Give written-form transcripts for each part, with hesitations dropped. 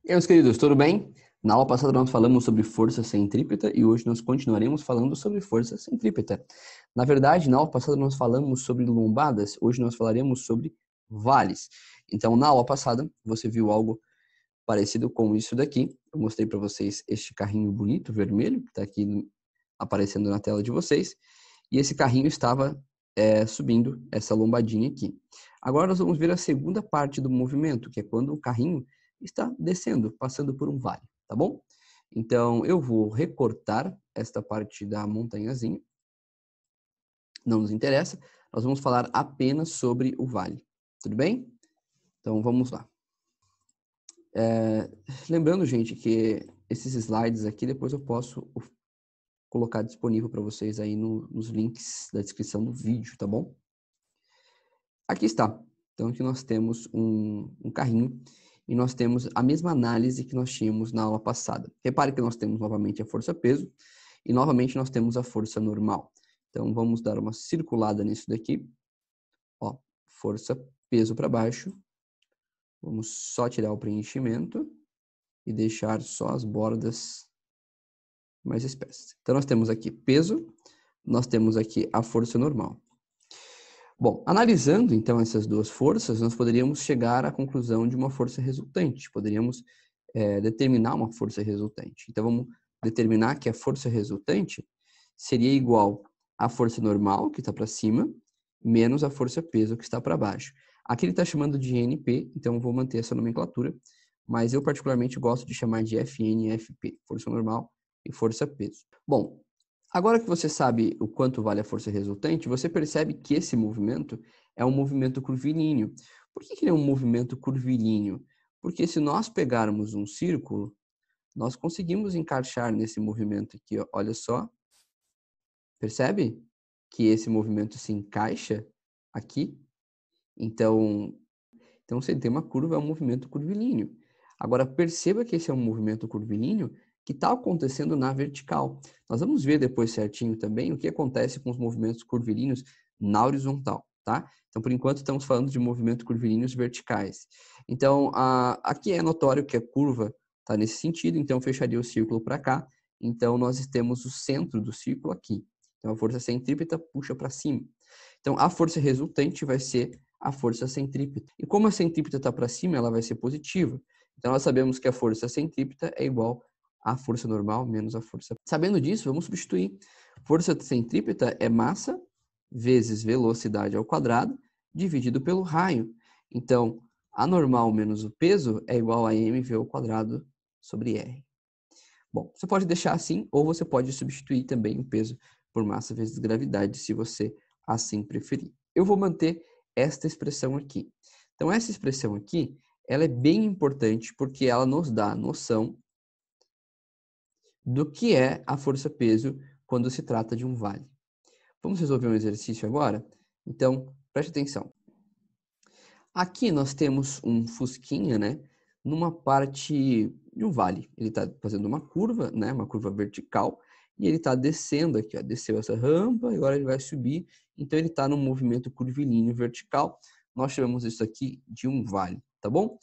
E aí, meus queridos, tudo bem? Na aula passada nós falamos sobre força centrípeta e hoje nós continuaremos falando sobre força centrípeta. Na verdade, na aula passada nós falamos sobre lombadas, hoje nós falaremos sobre vales. Então, na aula passada, você viu algo parecido com isso daqui. Eu mostrei para vocês este carrinho bonito, vermelho, que está aqui aparecendo na tela de vocês. E esse carrinho estava subindo essa lombadinha aqui. Agora nós vamos ver a segunda parte do movimento, que é quando o carrinho está descendo, passando por um vale, tá bom? Então, eu vou recortar esta parte da montanhazinha. Não nos interessa. Nós vamos falar apenas sobre o vale. Tudo bem? Então, vamos lá. Lembrando, gente, que esses slides aqui depois eu posso colocar disponível para vocês aí nos links da descrição do vídeo, tá bom? Aqui está. Então, aqui nós temos um carrinho e nós temos a mesma análise que nós tínhamos na aula passada. Repare que nós temos novamente a força-peso e novamente nós temos a força normal. Então, vamos dar uma circulada nisso daqui. Ó, força-peso para baixo. Vamos só tirar o preenchimento e deixar só as bordas mais espessas. Então, nós temos aqui peso, nós temos aqui a força normal. Bom, analisando então essas duas forças, nós poderíamos chegar à conclusão de uma força resultante. Poderíamos determinar uma força resultante. Então, vamos determinar que a força resultante seria igual à força normal, que está para cima, menos a força-peso, que está para baixo. Aqui ele está chamando de NP, então eu vou manter essa nomenclatura, mas eu particularmente gosto de chamar de FN e FP, força normal e força-peso. Bom, agora que você sabe o quanto vale a força resultante, você percebe que esse movimento é um movimento curvilíneo. Por que ele é um movimento curvilíneo? Porque se nós pegarmos um círculo, nós conseguimos encaixar nesse movimento aqui, ó, olha só. Percebe que esse movimento se encaixa aqui? Então, se ele tem uma curva, é um movimento curvilíneo. Agora, perceba que esse é um movimento curvilíneo que está acontecendo na vertical. Nós vamos ver depois certinho também o que acontece com os movimentos curvilíneos na horizontal, tá? Então, por enquanto, estamos falando de movimentos curvilíneos verticais. Então, aqui é notório que a curva está nesse sentido, então eu fecharia o círculo para cá. Então, nós temos o centro do círculo aqui. Então, a força centrípeta puxa para cima. Então, a força resultante vai ser a força centrípeta. E como a centrípeta está para cima, ela vai ser positiva. Então, nós sabemos que a força centrípeta é igual à força normal menos a força. Sabendo disso, vamos substituir. Força centrípeta é massa vezes velocidade ao quadrado dividido pelo raio. Então, a normal menos o peso é igual a mv ao quadrado sobre r. Bom, você pode deixar assim, ou você pode substituir também o peso por massa vezes gravidade, se você assim preferir. Eu vou manter esta expressão aqui. Então, essa expressão aqui, ela é bem importante porque ela nos dá a noção do que é a força-peso quando se trata de um vale. Vamos resolver um exercício agora? Então, preste atenção. Aqui nós temos um fusquinha, né? Numa parte de um vale. Ele está fazendo uma curva, né? Uma curva vertical. E ele está descendo aqui, ó. Desceu essa rampa, agora ele vai subir. Então, ele está num movimento curvilíneo vertical. Nós chamamos isso aqui de um vale, tá bom?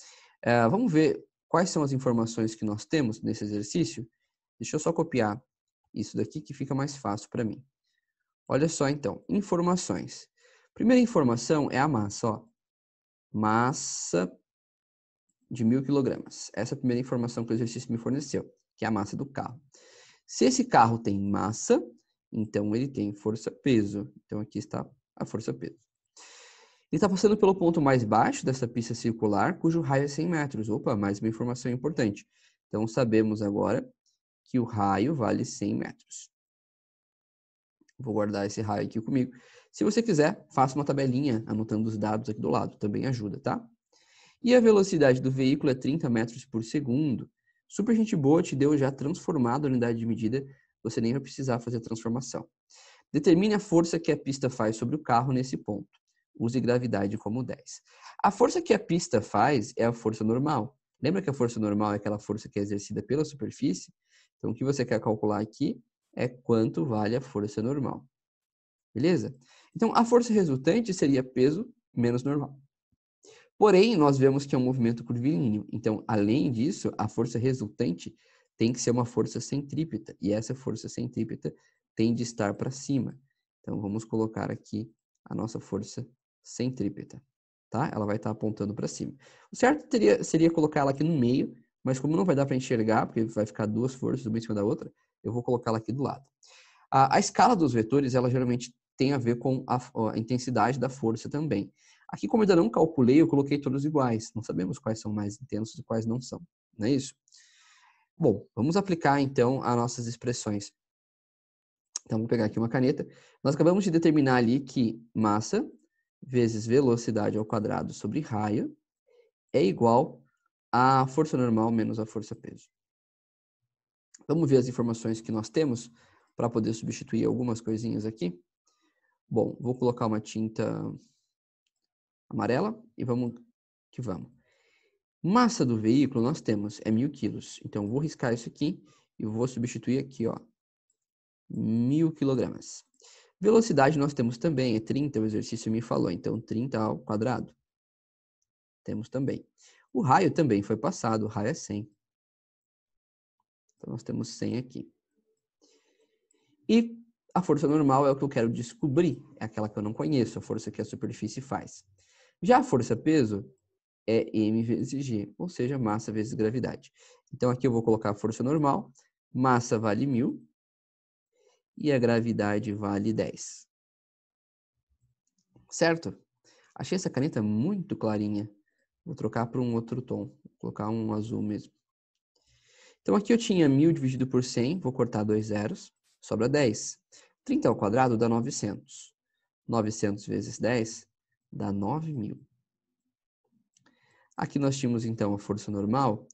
Vamos ver quais são as informações que nós temos nesse exercício. Deixa eu só copiar isso daqui que fica mais fácil para mim. Olha só, então. Informações. Primeira informação é a massa, ó. Massa de 1.000 quilogramas. Essa é a primeira informação que o exercício me forneceu, que é a massa do carro. Se esse carro tem massa, então ele tem força-peso. Então aqui está a força-peso. Ele está passando pelo ponto mais baixo dessa pista circular, cujo raio é 100 metros. Opa, mais uma informação importante. Então sabemos agora que o raio vale 100 metros. Vou guardar esse raio aqui comigo. Se você quiser, faça uma tabelinha anotando os dados aqui do lado. Também ajuda, tá? E a velocidade do veículo é 30 metros por segundo. Super gente boa, te deu já transformado a unidade de medida. Você nem vai precisar fazer a transformação. Determine a força que a pista faz sobre o carro nesse ponto. Use gravidade como 10. A força que a pista faz é a força normal. Lembra que a força normal é aquela força que é exercida pela superfície? Então, o que você quer calcular aqui é quanto vale a força normal. Beleza? Então, a força resultante seria peso menos normal. Porém, nós vemos que é um movimento curvilíneo. Então, além disso, a força resultante tem que ser uma força centrípeta. E essa força centrípeta tem de estar para cima. Então, vamos colocar aqui a nossa força centrípeta. Tá? Ela vai estar apontando para cima. O certo seria colocar ela aqui no meio, mas como não vai dar para enxergar, porque vai ficar duas forças uma em cima da outra, eu vou colocar ela aqui do lado. A escala dos vetores, ela geralmente tem a ver com a intensidade da força também. Aqui, como eu ainda não calculei, eu coloquei todos iguais. Não sabemos quais são mais intensos e quais não são. Não é isso? Bom, vamos aplicar então as nossas expressões. Então, vou pegar aqui uma caneta. Nós acabamos de determinar ali que massa vezes velocidade ao quadrado sobre raio é igual a força normal menos a força peso. Vamos ver as informações que nós temos para poder substituir algumas coisinhas aqui. Bom, vou colocar uma tinta amarela e vamos que vamos. Massa do veículo nós temos é 1.000 quilos. Então, vou riscar isso aqui e vou substituir aqui, ó, 1.000 quilogramas. Velocidade nós temos também, é 30, o exercício me falou. Então, 30 ao quadrado. Temos também. O raio também foi passado, o raio é 100. Então, nós temos 100 aqui. E a força normal é o que eu quero descobrir, é aquela que eu não conheço, a força que a superfície faz. Já a força-peso é m vezes g, ou seja, massa vezes gravidade. Então, aqui eu vou colocar a força normal, massa vale 1.000 e a gravidade vale 10. Certo? Achei essa caneta muito clarinha. Vou trocar para um outro tom, vou colocar um azul mesmo. Então, aqui eu tinha 1.000 dividido por 100, vou cortar 2 zeros, sobra 10. 30 ao quadrado dá 900. 900 vezes 10 dá 9.000. Aqui nós tínhamos, então, a força normal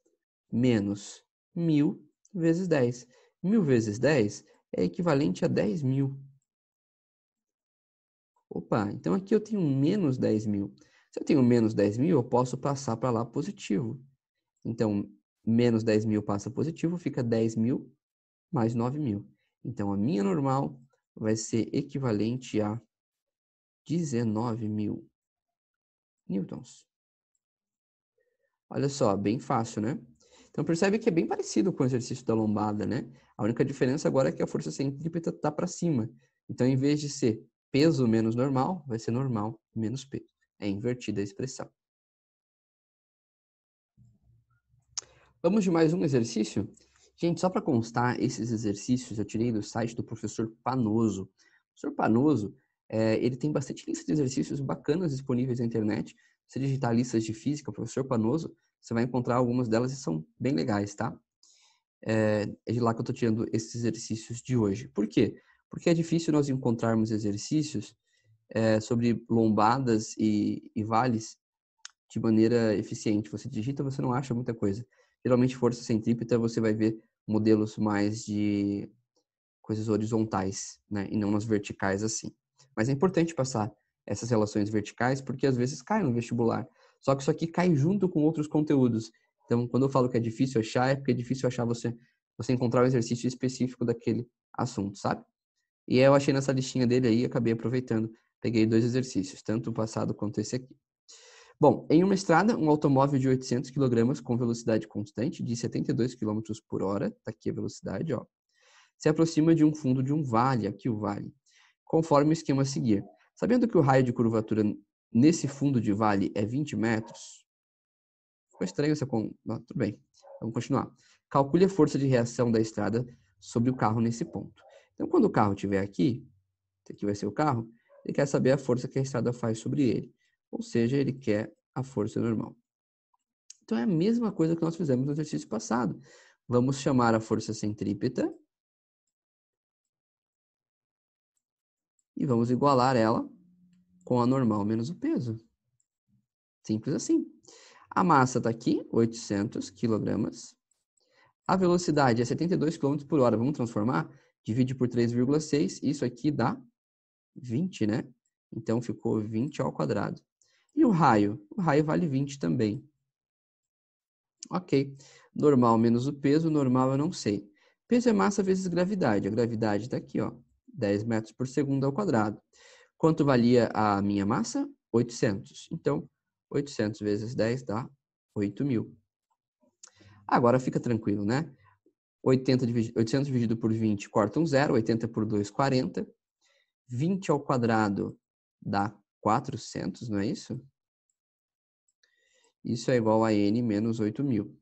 menos 1.000 vezes 10. 1.000 vezes 10 é equivalente a 10.000. Opa, então aqui eu tenho menos 10.000. Se eu tenho menos 10.000, eu posso passar para lá positivo. Então, menos 10.000 passa positivo, fica 10.000 mais 9.000. Então, a minha normal vai ser equivalente a 19.000 newtons. Olha só, bem fácil, né? Então, percebe que é bem parecido com o exercício da lombada, né? A única diferença agora é que a força centrípeta está para cima. Então, em vez de ser peso menos normal, vai ser normal menos peso. É invertida a expressão. Vamos de mais um exercício? Gente, só para constar, esses exercícios eu tirei do site do professor Panoso. O professor Panoso, ele tem bastante lista de exercícios bacanas disponíveis na internet. Se digitar listas de física, professor Panoso, você vai encontrar algumas delas e são bem legais, tá? É de lá que eu estou tirando esses exercícios de hoje. Por quê? Porque é difícil nós encontrarmos exercícios sobre lombadas e vales de maneira eficiente. Você digita, você não acha muita coisa. Geralmente, força centrípeta, você vai ver modelos mais de coisas horizontais, né? E não nas verticais assim. Mas é importante passar essas relações verticais, porque às vezes cai no vestibular. Só que isso aqui cai junto com outros conteúdos. Então, quando eu falo que é difícil achar, é porque é difícil achar você encontrar um exercício específico daquele assunto, sabe? E eu achei nessa listinha dele aí, acabei aproveitando. Peguei 2 exercícios, tanto o passado quanto esse aqui. Bom, em uma estrada, um automóvel de 800 kg com velocidade constante de 72 km por hora, tá aqui a velocidade, ó, se aproxima de um fundo de um vale, aqui o vale, conforme o esquema a seguir. Sabendo que o raio de curvatura nesse fundo de vale é 20 metros, ficou estranho essa tudo bem, vamos continuar. Calcule a força de reação da estrada sobre o carro nesse ponto. Então, quando o carro estiver aqui vai ser o carro, ele quer saber a força que a estrada faz sobre ele. Ou seja, ele quer a força normal. Então, é a mesma coisa que nós fizemos no exercício passado. Vamos chamar a força centrípeta e vamos igualar ela com a normal menos o peso. Simples assim. A massa está aqui, 800 quilogramas. A velocidade é 72 km por hora. Vamos transformar? Divide por 3,6. Isso aqui dá 20, né? Então, ficou 20 ao quadrado. E o raio? O raio vale 20 também. Ok. Normal menos o peso, normal eu não sei. Peso é massa vezes gravidade. A gravidade está aqui, ó, 10 metros por segundo ao quadrado. Quanto valia a minha massa? 800. Então, 800 vezes 10 dá 8.000. Agora fica tranquilo, né? 800 dividido por 20 corta um zero, 80 por 2, 40. 20 ao quadrado dá 400, não é isso? Isso é igual a n menos 8.000.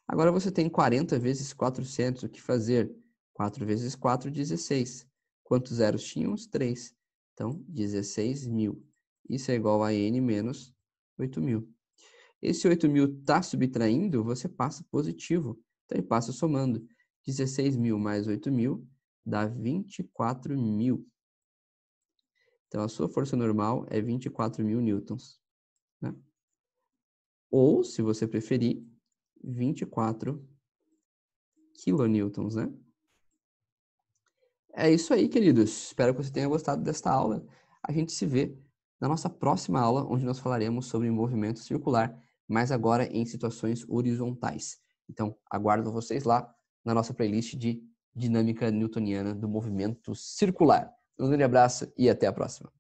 Agora você tem 40 vezes 400, o que fazer? 4 vezes 4, 16. Quantos zeros tínhamos? 3. Então, 16.000. Isso é igual a n menos 8.000. Esse 8.000 está subtraindo, você passa positivo. Então, ele passa somando. 16.000 mais 8.000 dá 24.000. Então, a sua força normal é 24.000 newtons. Né? Ou, se você preferir, 24 kilonewtons, né? É isso aí, queridos. Espero que você tenha gostado desta aula. A gente se vê na nossa próxima aula, onde nós falaremos sobre movimento circular, mas agora em situações horizontais. Então, aguardo vocês lá na nossa playlist de dinâmica newtoniana do movimento circular. Um grande abraço e até a próxima.